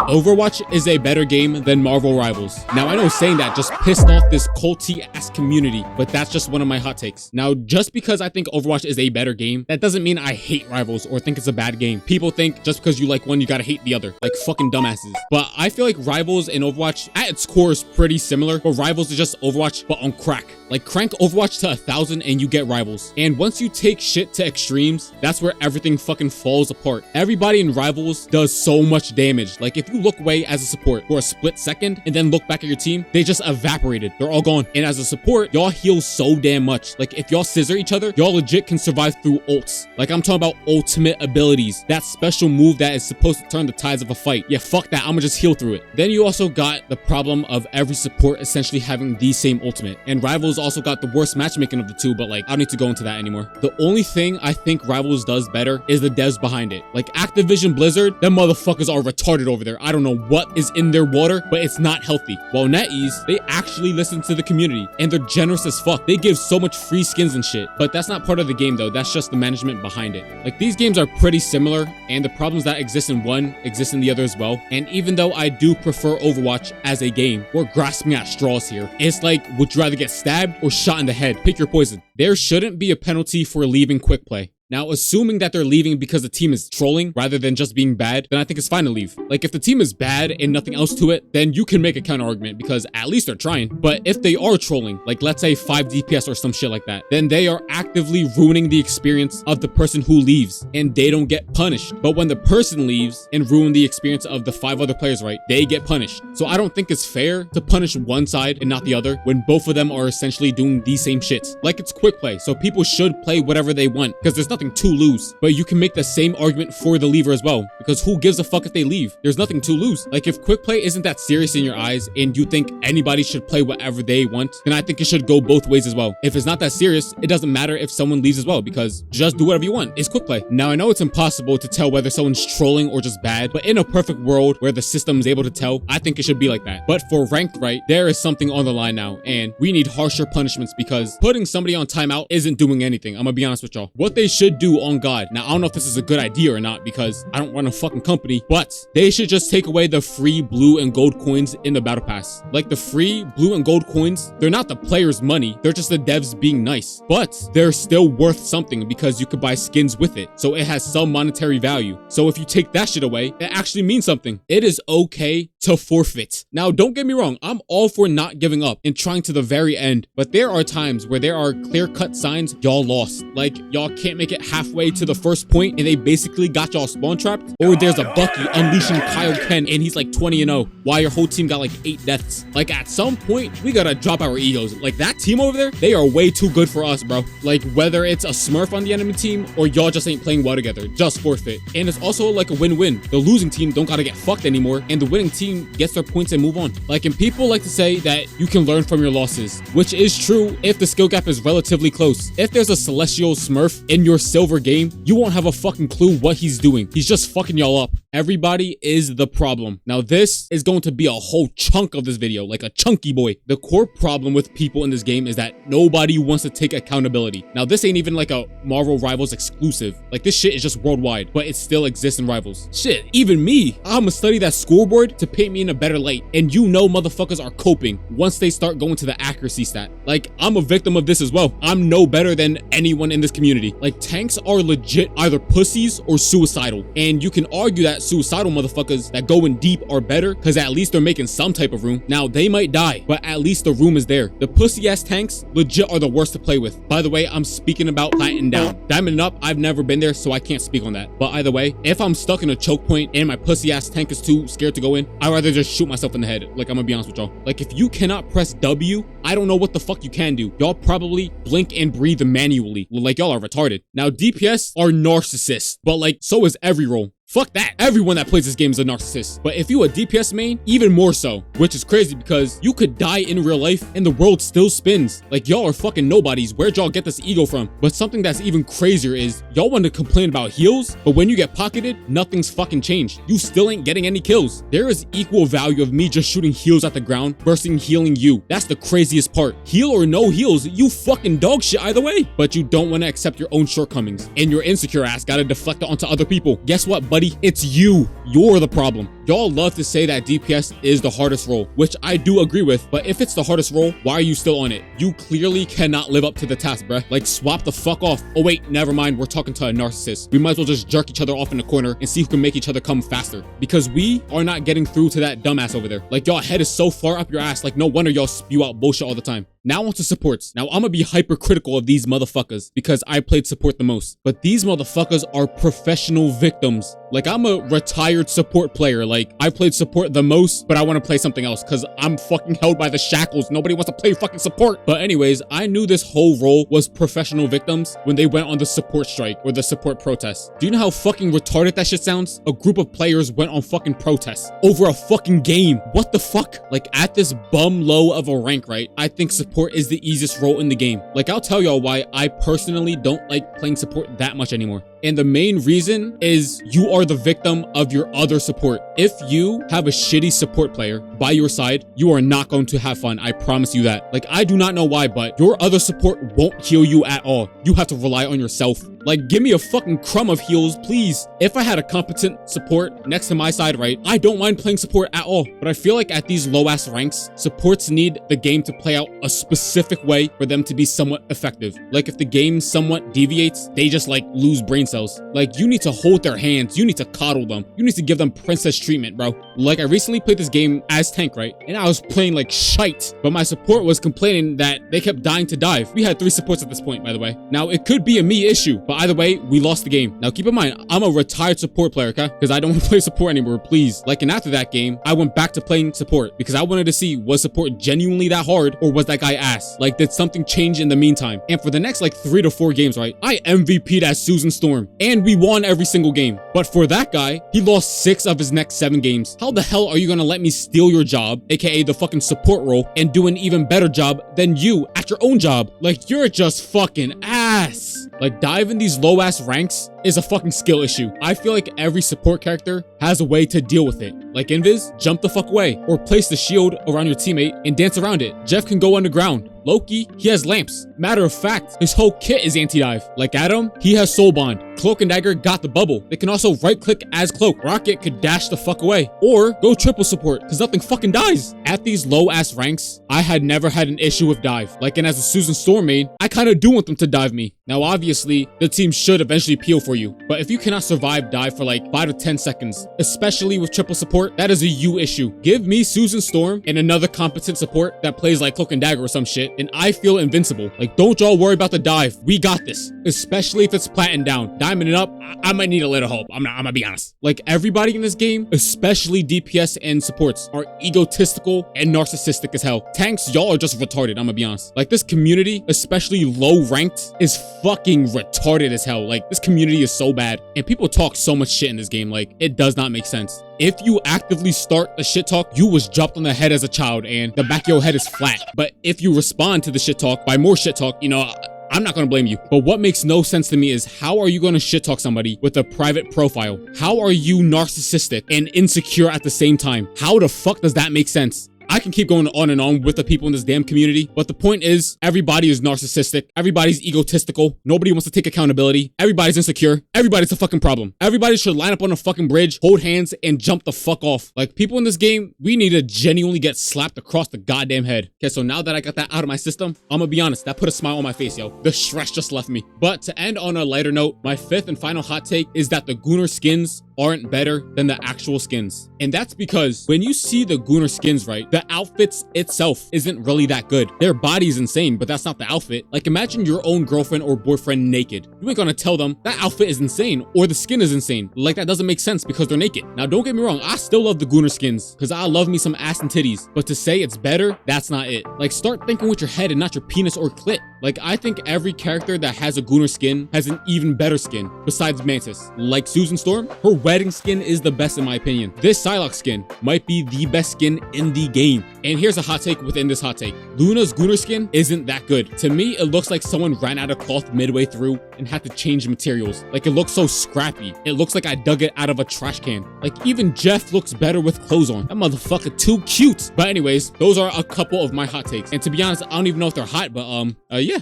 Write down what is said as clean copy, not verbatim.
Overwatch is a better game than Marvel Rivals. Now, I know saying that just pissed off this culty-ass community, but that's just one of my hot takes. Now, just because I think Overwatch is a better game, that doesn't mean I hate Rivals or think it's a bad game. People think just because you like one, you gotta hate the other, like fucking dumbasses. But I feel like Rivals and Overwatch, at its core, is pretty similar, but Rivals is just Overwatch, but on crack. Like, crank Overwatch to 1,000 and you get Rivals. And once you take shit to extremes, that's where everything fucking falls apart. Everybody in Rivals does so much damage. Like, if you look away as a support for a split second and then look back at your team, they just evaporated. They're all gone. And as a support, y'all heal so damn much. Like, if y'all scissor each other, y'all legit can survive through ults. Like, I'm talking about ultimate abilities. That special move that is supposed to turn the tides of a fight. Yeah, fuck that. I'ma just heal through it. Then you also got the problem of every support essentially having the same ultimate. And Rivals also got the worst matchmaking of the two, but like, I don't need to go into that anymore. The only thing I think Rivals does better is the devs behind it. Like, Activision Blizzard, them motherfuckers are retarded over there. I don't know what is in their water, but it's not healthy. While NetEase, they actually listen to the community and they're generous as fuck. They give so much free skins and shit, but that's not part of the game though. That's just the management behind it. Like, these games are pretty similar and the problems that exist in one exist in the other as well. And even though I do prefer Overwatch as a game, we're grasping at straws here. It's like, would you rather get stabbed or shot in the head? Pick your poison. There shouldn't be a penalty for leaving quick play. Now, assuming that they're leaving because the team is trolling rather than just being bad, then I think it's fine to leave. Like, if the team is bad and nothing else to it, then you can make a counter argument because at least they're trying. But if they are trolling, like let's say 5 DPS or some shit like that, then they are actively ruining the experience of the person who leaves and they don't get punished. But when the person leaves and ruin the experience of the 5 other players, right, they get punished. So I don't think it's fair to punish one side and not the other when both of them are essentially doing the same shit. Like, it's quick play, so people should play whatever they want because there's nothing to lose. But you can make the same argument for the leaver as well, because who gives a fuck if they leave? There's nothing to lose. Like, if quick play isn't that serious in your eyes and you think anybody should play whatever they want, then I think it should go both ways as well. If it's not that serious, it doesn't matter if someone leaves as well, because just do whatever you want. It's quick play. Now, I know it's impossible to tell whether someone's trolling or just bad, but in a perfect world where the system is able to tell, I think it should be like that. But for ranked, right, there is something on the line now, and we need harsher punishments because putting somebody on timeout isn't doing anything. I'm gonna be honest with y'all. What they should do on God. Now, I don't know if this is a good idea or not because I don't run a fucking company, but they should just take away the free blue and gold coins in the battle pass. Like, the free blue and gold coins, they're not the players' money. They're just the devs being nice, but they're still worth something because you could buy skins with it. So it has some monetary value. So if you take that shit away, it actually means something. It is okay to forfeit. Now, don't get me wrong. I'm all for not giving up and trying to the very end, but there are times where there are clear-cut signs y'all lost. Like, y'all can't make it halfway to the first point and they basically got y'all spawn trapped, or there's a Bucky unleashing Kyle Ken and he's like 20-0 while your whole team got like 8 deaths. Like, at some point we gotta drop our egos. Like, that team over there, they are way too good for us, bro. Like, whether it's a smurf on the enemy team or y'all just ain't playing well together, just forfeit. And it's also like a win-win. The losing team don't gotta get fucked anymore and the winning team gets their points and move on. Like, and people like to say that you can learn from your losses, which is true if the skill gap is relatively close. If there's a celestial smurf in your silver game, you won't have a fucking clue what he's doing. He's just fucking y'all up. Everybody is the problem. Now, this is going to be a whole chunk of this video, like a chunky boy. The core problem with people in this game is that nobody wants to take accountability. Now, this ain't even like a Marvel Rivals exclusive. Like, this shit is just worldwide, but it still exists in Rivals. Shit, even me, I'ma study that scoreboard to paint me in a better light. And you know motherfuckers are coping once they start going to the accuracy stat. Like, I'm a victim of this as well. I'm no better than anyone in this community. Like, tanks are legit either pussies or suicidal. And you can argue that suicidal motherfuckers that go in deep are better because at least they're making some type of room. Now, they might die, but at least the room is there. The pussy ass tanks legit are the worst to play with. By the way, I'm speaking about Platinum down. Diamond up, I've never been there, so I can't speak on that. But either way, if I'm stuck in a choke point and my pussy ass tank is too scared to go in, I'd rather just shoot myself in the head. Like, I'm gonna be honest with y'all. Like, if you cannot press W, I don't know what the fuck you can do. Y'all probably blink and breathe manually. Like, y'all are retarded. Now, DPS are narcissists, but like, so is every role. Fuck that. Everyone that plays this game is a narcissist. But if you a DPS main, even more so. Which is crazy because you could die in real life and the world still spins. Like, y'all are fucking nobodies. Where'd y'all get this ego from? But something that's even crazier is y'all want to complain about heals, but when you get pocketed, nothing's fucking changed. You still ain't getting any kills. There is equal value of me just shooting heals at the ground versus healing you. That's the craziest part. Heal or no heals, you fucking dog shit either way. But you don't want to accept your own shortcomings. And your insecure ass gotta deflect it onto other people. Guess what, buddy? buddy. It's you. You're the problem. Y'all love to say that DPS is the hardest role, which I do agree with, but if it's the hardest role, why are you still on it? You clearly cannot live up to the task, bruh. Like, swap the fuck off. Oh wait, never mind, we're talking to a narcissist. We might as well just jerk each other off in the corner and see who can make each other come faster. Because we are not getting through to that dumbass over there. Like, y'all head is so far up your ass, like no wonder y'all spew out bullshit all the time. Now onto supports. Now I'm gonna be hypercritical of these motherfuckers because I played support the most. But these motherfuckers are professional victims. Like, I'm a retired support player. Like, I played support the most, but I want to play something else because I'm fucking held by the shackles. Nobody wants to play fucking support. But anyways, I knew this whole role was professional victims when they went on the support strike or the support protest. Do you know how fucking retarded that shit sounds? A group of players went on fucking protests over a fucking game. What the fuck? Like, at this bum low of a rank, right? I think support is the easiest role in the game. Like, I'll tell y'all why I personally don't like playing support that much anymore. And the main reason is you are the victim of your other support. If you have a shitty support player by your side, you are not going to have fun. I promise you that. Like, I do not know why, but your other support won't heal you at all. You have to rely on yourself. Like, give me a fucking crumb of heals, please. If I had a competent support next to my side, right, I don't mind playing support at all. But I feel like at these low-ass ranks, supports need the game to play out a specific way for them to be somewhat effective. Like, if the game somewhat deviates, they just, like, lose brain cells. Like, you need to hold their hands. You need to coddle them. You need to give them princess treatment, bro. Like, I recently played this game as tank, right? And I was playing like shite. But my support was complaining that they kept dying to dive. We had 3 supports at this point, by the way. Now, it could be a me issue, but either way, we lost the game. Now, keep in mind, I'm a retired support player, okay? Because I don't want to play support anymore, please. Like, and after that game, I went back to playing support because I wanted to see, was support genuinely that hard or was that guy ass? Like, did something change in the meantime? And for the next like 3 to 4 games, right, I MVP'd as Susan Storm and we won every single game. But for that guy, he lost 6 of his next 7 games. How the hell are you gonna let me steal your job, aka the fucking support role, and do an even better job than you at your own job? Like, you're just fucking ass. Like, diving these low ass ranks is a fucking skill issue. I feel like every support character has a way to deal with it. Like Invis, jump the fuck away, or place the shield around your teammate and dance around it. Jeff can go underground. Loki, he has lamps. Matter of fact, his whole kit is anti-dive. Like Adam, he has soul bond. Cloak and Dagger got the bubble. They can also right click as Cloak. Rocket could dash the fuck away. Or go triple support, because nothing fucking dies. At these low ass ranks, I had never had an issue with dive. Like, and as a Susan Storm main, I kind of do want them to dive me. Now obviously, the team should eventually peel for you. But if you cannot survive dive for like 5 to 10 seconds, especially with triple support, that is a you issue. Give me Susan Storm and another competent support that plays like Cloak and Dagger or some shit, and I feel invincible. Like, don't y'all worry about the dive. We got this. Especially if it's platin down. Diamond it up, I might need a little help. I'm gonna be honest. Like, everybody in this game, especially DPS and supports, are egotistical and narcissistic as hell. Tanks, y'all are just retarded, I'm gonna be honest. Like, this community, especially low ranked, is fucking retarded as hell. Like, this community is so bad. And people talk so much shit in this game. Like, it does not make sense. If you actively start the shit talk, you was dropped on the head as a child and the back of your head is flat. But if you respond to the shit talk by more shit talk, you know, I'm not gonna blame you. But what makes no sense to me is, how are you gonna shit talk somebody with a private profile? How are you narcissistic and insecure at the same time? How the fuck does that make sense? I can keep going on and on with the people in this damn community, but the point is, everybody is narcissistic, everybody's egotistical, nobody wants to take accountability, everybody's insecure, everybody's a fucking problem. Everybody should line up on a fucking bridge, hold hands, and jump the fuck off. Like, people in this game, we need to genuinely get slapped across the goddamn head. Okay, so now that I got that out of my system, I'm gonna be honest, that put a smile on my face, yo. The stress just left me. But to end on a lighter note, my 5th and final hot take is that the Gunnar skins aren't better than the actual skins. And that's because when you see the Gunnar skins, right, the outfits itself isn't really that good. Their body's insane, but that's not the outfit. Like, imagine your own girlfriend or boyfriend naked. You ain't gonna tell them that outfit is insane or the skin is insane. Like, that doesn't make sense because they're naked. Now, don't get me wrong, I still love the Gunnar skins because I love me some ass and titties. But to say it's better, that's not it. Like, start thinking with your head and not your penis or clit. Like, I think every character that has a Gunnar skin has an even better skin besides Mantis. Like Susan Storm, her wedding skin is the best in my opinion. This Psylocke skin might be the best skin in the game. And here's a hot take within this hot take. Luna's Gunnar skin isn't that good. To me, it looks like someone ran out of cloth midway through and had to change materials. Like, it looks so scrappy. It looks like I dug it out of a trash can. Like, even Jeff looks better with clothes on. That motherfucker too cute. But anyways, those are a couple of my hot takes. And to be honest, I don't even know if they're hot, but yeah.